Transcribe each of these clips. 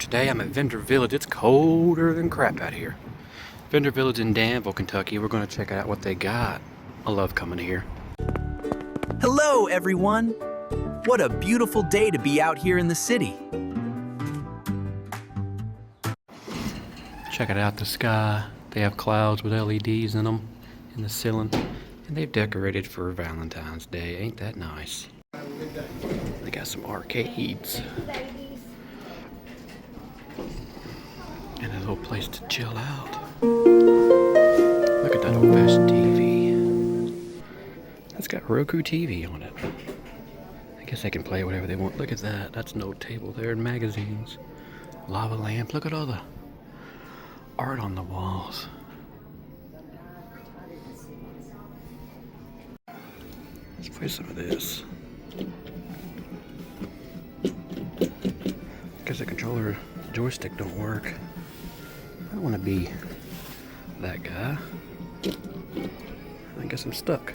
Today I'm at Vendor Village. It's colder than crap out here. Vendor Village in Danville, Kentucky. We're going to check out what they got. I love coming here. Hello, everyone. What a beautiful day to be out here in the city. Check it out, the sky. They have clouds with LEDs in them in the ceiling. And they've decorated for Valentine's Day. Ain't that nice? They got some arcades. And a little place to chill out. Look at that old-fashioned TV. That's got Roku TV on it. I guess they can play whatever they want. Look at that. That's no table there and magazines. Lava lamp. Look at all the art on the walls. Let's play some of this. Because the controller joystick don't work. I don't want to be that guy. I guess I'm stuck.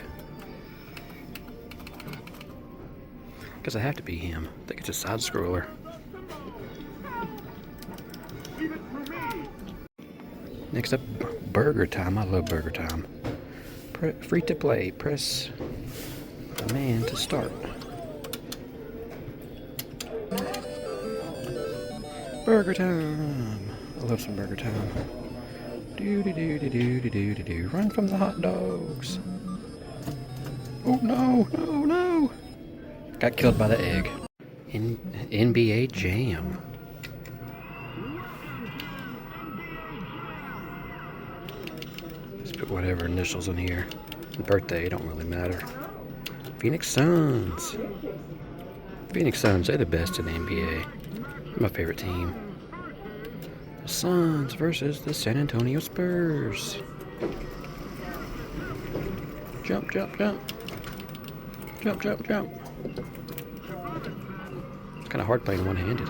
Guess I have to be him. I think it's a side scroller. Next up, Burger Time. I love Burger Time. Free to play. Press the man to start. Burger Time. I love some Burger Time. Do. Run from the hot dogs. Oh no, no, no. Got killed by the egg. NBA Jam. Let's put whatever initials in here. Birthday, don't really matter. Phoenix Suns. Phoenix Suns, they're the best in the NBA. My favorite team. The Suns versus the San Antonio Spurs. Jump, jump, jump. Jump, jump, jump. It's kind of hard playing one-handed.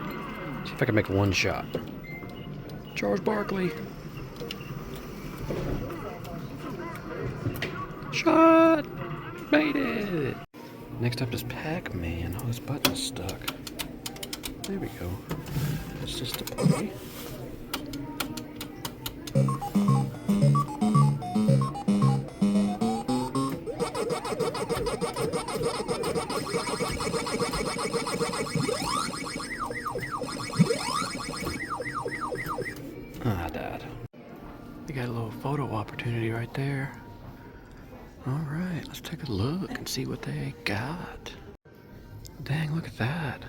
See if I can make one shot. Charles Barkley. Shot! Made it! Next up is Pac-Man. Oh, this button's stuck. There we go. It's just a play. I died. We got a little photo opportunity right there. Alright, let's take a look and see what they got. Dang, look at that.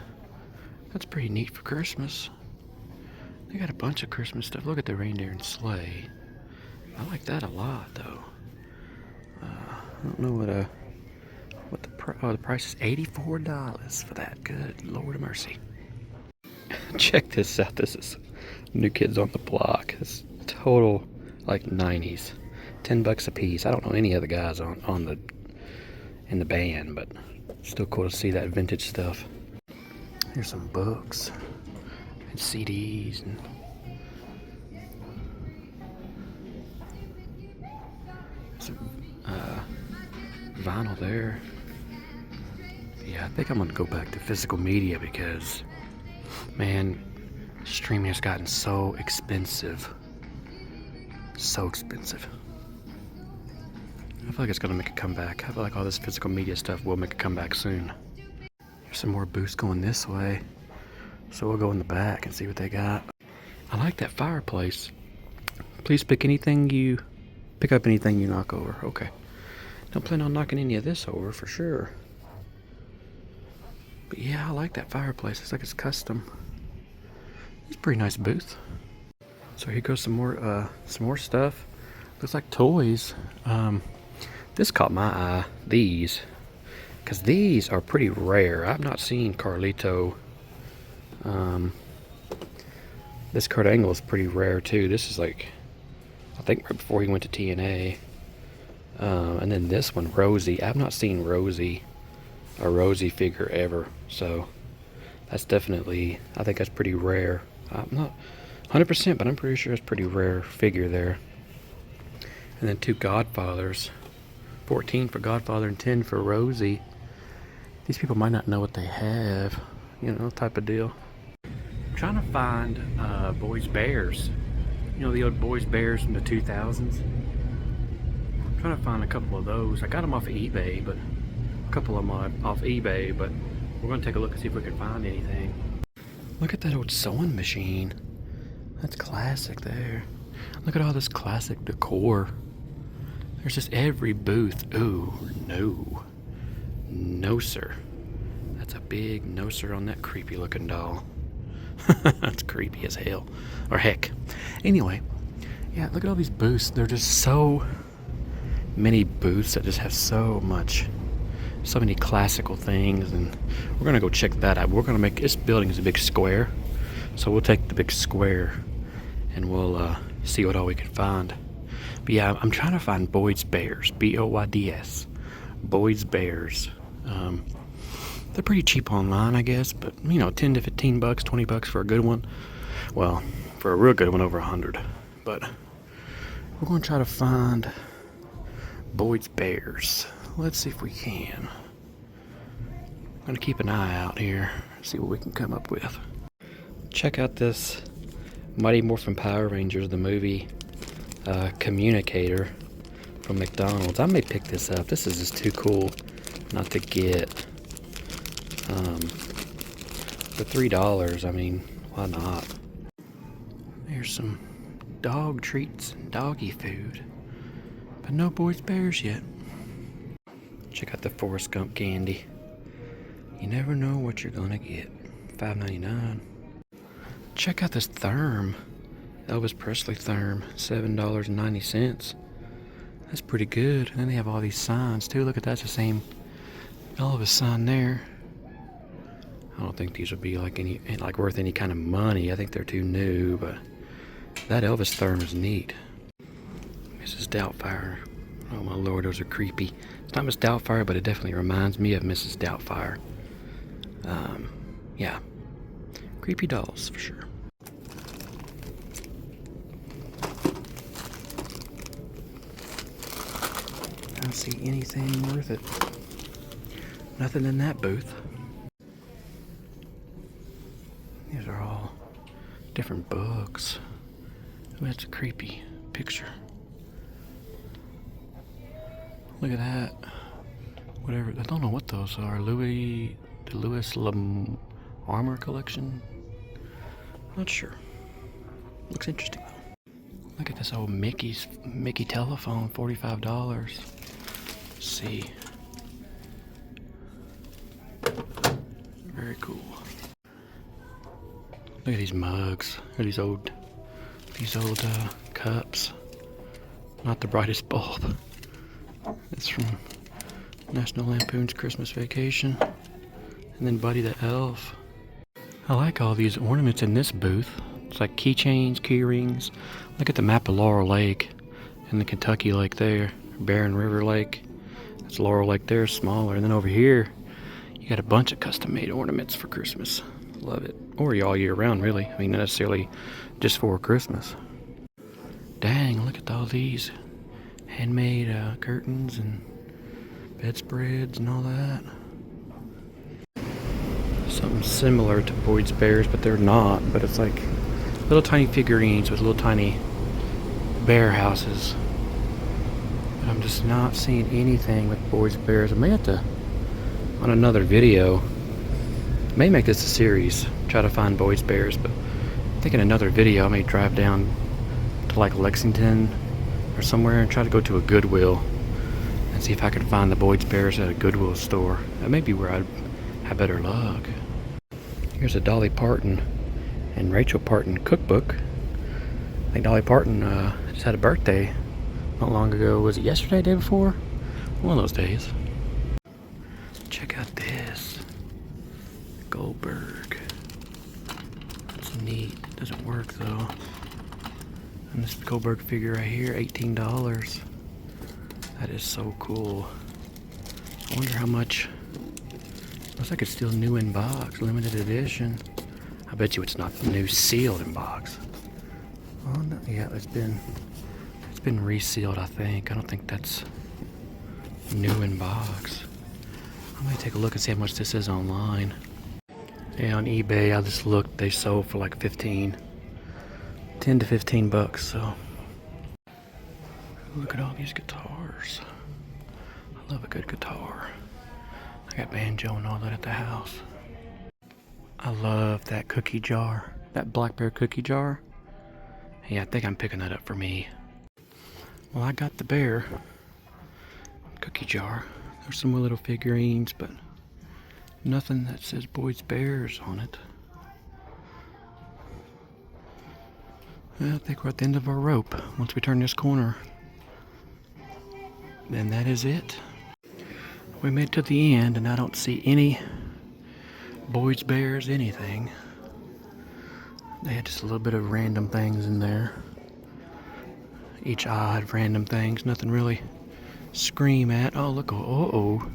That's pretty neat for Christmas. They got a bunch of Christmas stuff. Look at the reindeer and sleigh. I like that a lot, though. I don't know what the price is. $84 for that. Good Lord of mercy. Check this out. This is New Kids on the Block. It's total like 90s. $10 a piece. I don't know any other guys in the band, but still cool to see that vintage stuff. Here's some books and CDs and some vinyl there. Yeah, I think I'm gonna go back to physical media because, man, streaming has gotten so expensive. So expensive. I feel like it's gonna make a comeback. I feel like all this physical media stuff will make a comeback soon. There's some more booths going this way. So we'll go in the back and see what they got. I like that fireplace. Please pick up anything you knock over. Okay. Don't plan on knocking any of this over for sure. But yeah, I like that fireplace. It's like it's custom. It's a pretty nice booth. So here goes some more stuff. Looks like toys. This caught my eye. These, because these are pretty rare. I've not seen Carlito. This Kurt Angle is pretty rare too. This is like, I think right before he went to TNA. And then this one, Rosie. I've not seen a Rosie figure ever. So that's definitely, I think that's pretty rare. I'm not 100%, but I'm pretty sure it's a pretty rare figure there. And then two Godfathers. 14 for Godfather and 10 for Rosie. These people might not know what they have, you know, type of deal. trying to find boys bears. You know, the old boys bears from the 2000s. I'm trying to find a couple of those. I got them off of eBay, but a couple of them off eBay, but we're gonna take a look and see if we can find anything. Look at that old sewing machine. That's classic there. Look at all this classic decor. There's just every booth. Ooh, no. No, sir. That's a big no, sir, on that creepy looking doll. That's creepy as hell. Or heck. Anyway, yeah, look at all these booths. They're just so many booths that just have so many classical things, and we're gonna go check that out. We're gonna make, this building is a big square, so we'll take the big square and we'll see what all we can find. But yeah, I'm trying to find Boyd's Bears, B-O-Y-D-S, Boyd's Bears. They're pretty cheap online, I guess, but you know, 10 to 15 bucks, 20 bucks for a good one. Well, for a real good one, over 100. But we're gonna try to find Boyd's Bears. Let's see if we can. I'm gonna keep an eye out here, see what we can come up with. Check out this Mighty Morphin Power Rangers, the movie communicator from McDonald's. I may pick this up. This is just too cool not to get. For $3, I mean, why not? There's some dog treats and doggy food, but no Boys Bears yet. Check out the Forrest Gump candy. You never know what you're gonna get. $5.99. Check out this therm. Elvis Presley therm, $7.90. That's pretty good. And then they have all these signs too. Look at that's the same Elvis sign there. I don't think these would be like worth any kind of money. I think they're too new, but that Elvis therm is neat. Mrs. Doubtfire. Oh my lord, those are creepy. It's not Miss Doubtfire, but it definitely reminds me of Mrs. Doubtfire. Yeah. Creepy dolls, for sure. I don't see anything worth it. Nothing in that booth. These are all different books. Ooh, that's a creepy picture. Look at that. Whatever, I don't know what those are. The Louis Lam Armor Collection? Not sure. Looks interesting though. Look at this old Mickey telephone, $45. Let's see. Very cool. Look at these mugs. Look at these old cups. Not the brightest bulb. It's from National Lampoon's Christmas Vacation. And then Buddy the Elf. I like all these ornaments in this booth. It's like keychains, key rings. Look at the map of Laurel Lake and the Kentucky Lake there. Barren River Lake. That's Laurel Lake there, smaller. And then over here, you got a bunch of custom-made ornaments for Christmas. Love it. Or all year round, really. I mean, not necessarily just for Christmas. Dang, look at all these handmade curtains and bedspreads and all that. Something similar to Boyd's Bears, but they're not. But it's like little tiny figurines with little tiny bear houses. But I'm just not seeing anything with Boyd's Bears. I may have to, on another video, may make this a series, try to find Boyd's Bears, but I think in another video I may drive down to like Lexington or somewhere and try to go to a Goodwill and see if I can find the Boyd's Bears at a Goodwill store. That may be where I'd have better luck. Here's a Dolly Parton and Rachel Parton cookbook. I think Dolly Parton just had a birthday not long ago. Was it yesterday, day before? One of those days. Check out this. Goldberg. That's neat. Doesn't work though. And this Goldberg figure right here, $18. That is so cool. I wonder how much. Looks like it's still new in box, limited edition. I bet you it's not new sealed in box. Oh no, yeah, it's been resealed, I think. I don't think that's new in box. I'm gonna take a look and see how much this is online. Yeah, on eBay, I just looked, they sold for like 10 to 15 bucks, so. Look at all these guitars. I love a good guitar. I got banjo and all that at the house. I love that cookie jar, that Black Bear cookie jar. Yeah, I think I'm picking that up for me. Well, I got the bear cookie jar. There's some little figurines, but nothing that says Boyd's Bears on it. Well, I think we're at the end of our rope. Once we turn this corner, then that is it. We made it to the end, and I don't see any Boyd's Bears anything. They had just a little bit of random things in there. Each aisle had random things, nothing really scream at. Oh, look, oh.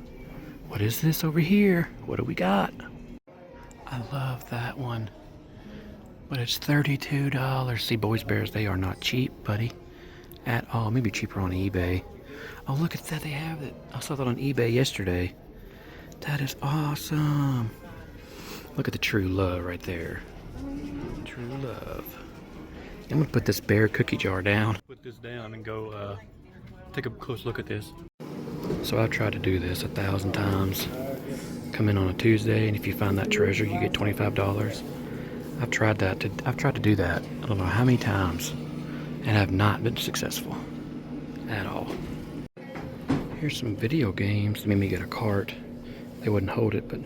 What is this over here? What do we got? I love that one. But it's $32. See, Boyd's Bears, they are not cheap, buddy. At all. Maybe cheaper on eBay. Oh, look at that. They have it. I saw that on eBay yesterday. That is awesome. Look at the true love right there. True love. I'm going to put this bear cookie jar down. Put this down and go take a close look at this. So I've tried to do this 1,000 times. Come in on a Tuesday, and if you find that treasure, you get $25. I've tried to do that I don't know how many times, and have not been successful at all. Here's some video games. They made me get a cart. They wouldn't hold it, but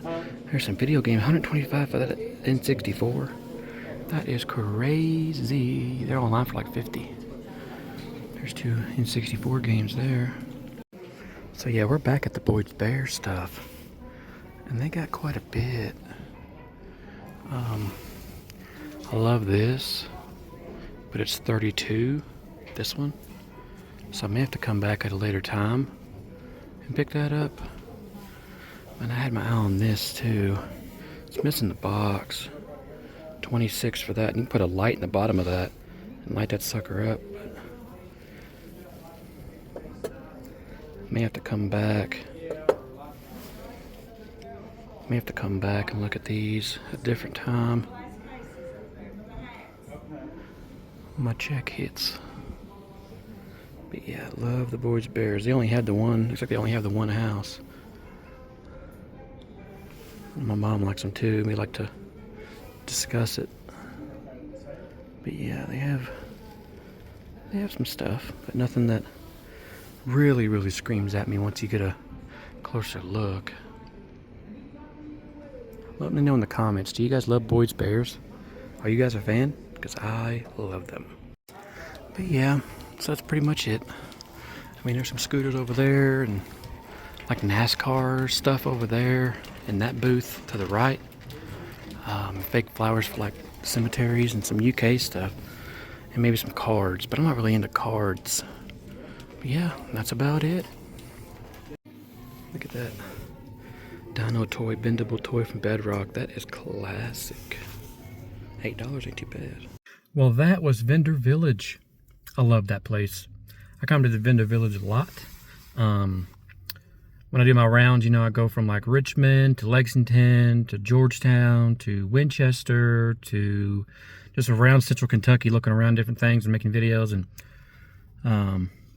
there's some video games. $125 for that N64. That is crazy. They're online for like $50. There's 2 N64 games there. So yeah, we're back at the Boyd's Bear stuff, and they got quite a bit. I love this, but it's $32, this one. So I may have to come back at a later time and pick that up. And I had my eye on this too. It's missing the box. $26 for that. And you can put a light in the bottom of that and light that sucker up. May have to come back. May have to come back and look at these at a different time. My check hits. But yeah, I love the Boyd's Bears. They only had the one. Looks like they only have the one house. My mom likes them too. We like to discuss it. But yeah, they have some stuff, but nothing that really screams at me once you get a closer look. Let me know in the comments. Do you guys love Boyd's Bears? Are you guys a fan? Because I love them. But yeah, so that's pretty much it. I mean, there's some scooters over there and like NASCAR stuff over there in that booth to the right. Fake flowers for like cemeteries and some UK stuff, and maybe some cards, but I'm not really into cards. But yeah, that's about it. Look at that dino toy, bendable toy from Bedrock. That is classic. $8 ain't too bad. Well, that was Vendor Village. I love that place. I come to the Vendor Village a lot. When I do my rounds, you know, I go from like Richmond to Lexington to Georgetown to Winchester to just around central Kentucky, looking around different things and making videos. And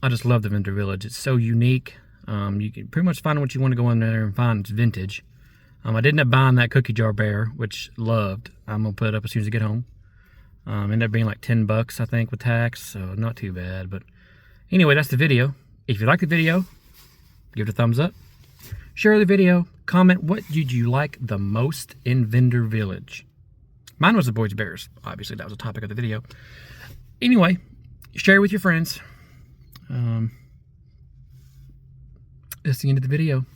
I just love the Vendor Village. It's so unique. You can pretty much find what you want to go in there and find. It's vintage. I did end up buying that cookie jar bear, which loved. I'm gonna put it up as soon as I get home. Ended up being like 10 bucks, I think, with tax, so not too bad. But anyway, that's the video. If you like the video, give it a thumbs up. Share the video. Comment, what did you like the most in Vendor Village? Mine was the Boyd's Bears. Obviously, that was the topic of the video. Anyway, share with your friends. That's the end of the video.